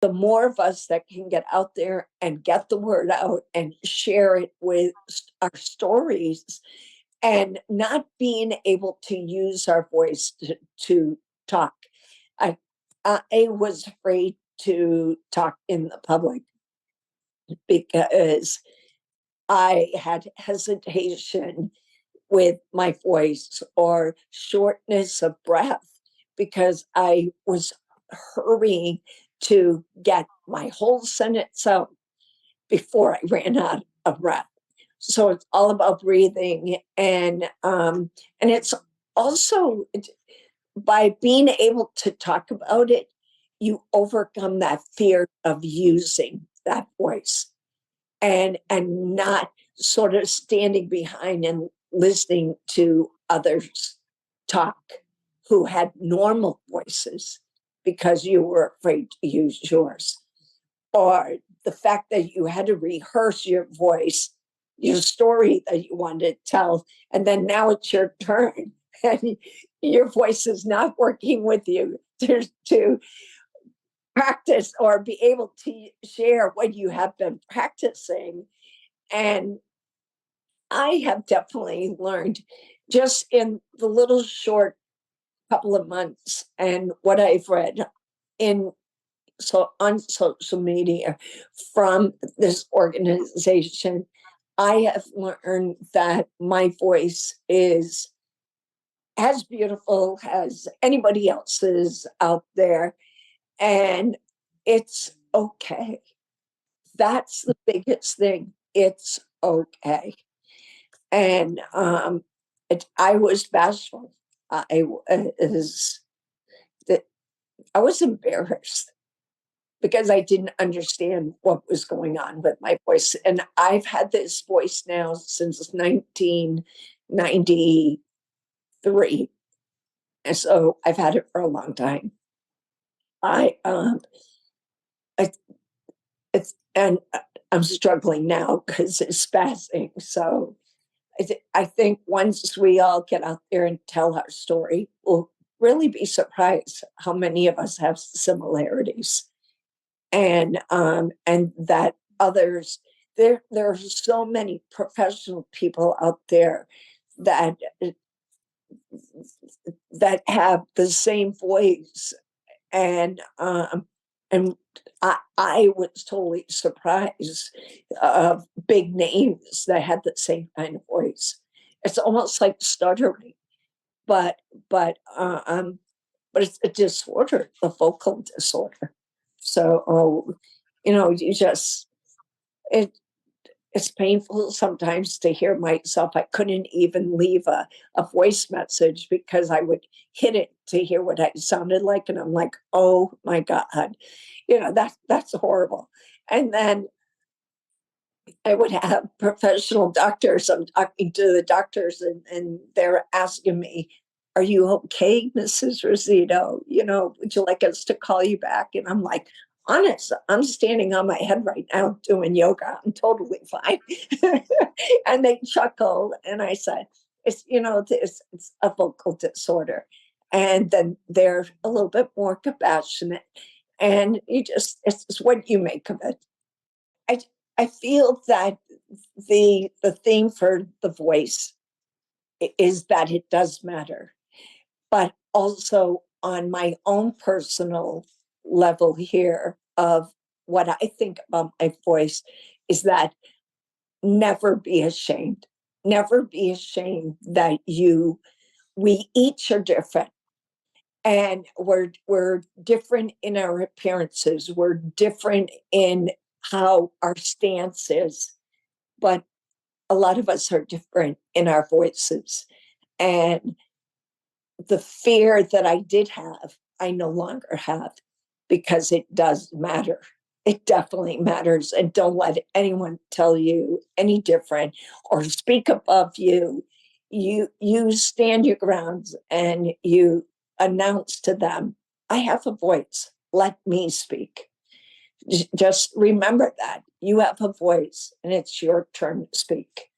the more of us that can get out there and get the word out and share it with our stories, and not being able to use our voice to talk. I, I was afraid to talk in the public because I had hesitation with my voice or shortness of breath because I was hurrying to get my whole sentence out before I ran out of breath. So it's all about breathing, and it's also by being able to talk about it, you overcome that fear of using that voice and not sort of standing behind and listening to others talk who had normal voices because you were afraid to use yours, or the fact that you had to rehearse your voice, your story that you wanted to tell, and then now it's your turn and your voice is not working with you to practice or be able to share what you have been practicing. And I have definitely learned just in the little short couple of months and what I've read in on social media from this organization, I have learned that my voice is as beautiful as anybody else's out there, and it's okay. That's the biggest thing. It's okay. And I was bashful. I was I was embarrassed because I didn't understand what was going on with my voice. And I've had this voice now since 1993. And so I've had it for a long time. I, it, it's, and I'm struggling now because it's spazzing. So I think once we all get out there and tell our story, we'll really be surprised how many of us have similarities. And that others, there are so many professional people out there that that have the same voice, and I was totally surprised of big names that had the same kind of voice. It's almost like stuttering, but but but it's a disorder, a vocal disorder. So, you just it it's painful sometimes to hear myself. I couldn't even leave a voice message because I would hit it to hear what I sounded like, and I'm like, oh my God, that's horrible. And then I would have professional doctors. I'm talking to the doctors, and they're asking me, "Are you okay, Mrs. Rosito? Would you like us to call you back?" And I'm like, "Honest, I'm standing on my head right now doing yoga. I'm totally fine." And they chuckled, and I said, it's a vocal disorder." And then they're a little bit more compassionate, and it's what you make of it. I I feel that the theme for the voice is that it does matter, but also on my own personal level here of what I think about my voice is that never be ashamed. Never be ashamed that we each are different, and we're different in our appearances. We're different in how our stance is, but a lot of us are different in our voices. And the fear that I did have, I no longer have, because it does matter. It definitely matters. And don't let anyone tell you any different or speak above you. You stand your grounds and you announce to them, I have a voice. Let me speak. Just remember that you have a voice and it's your turn to speak.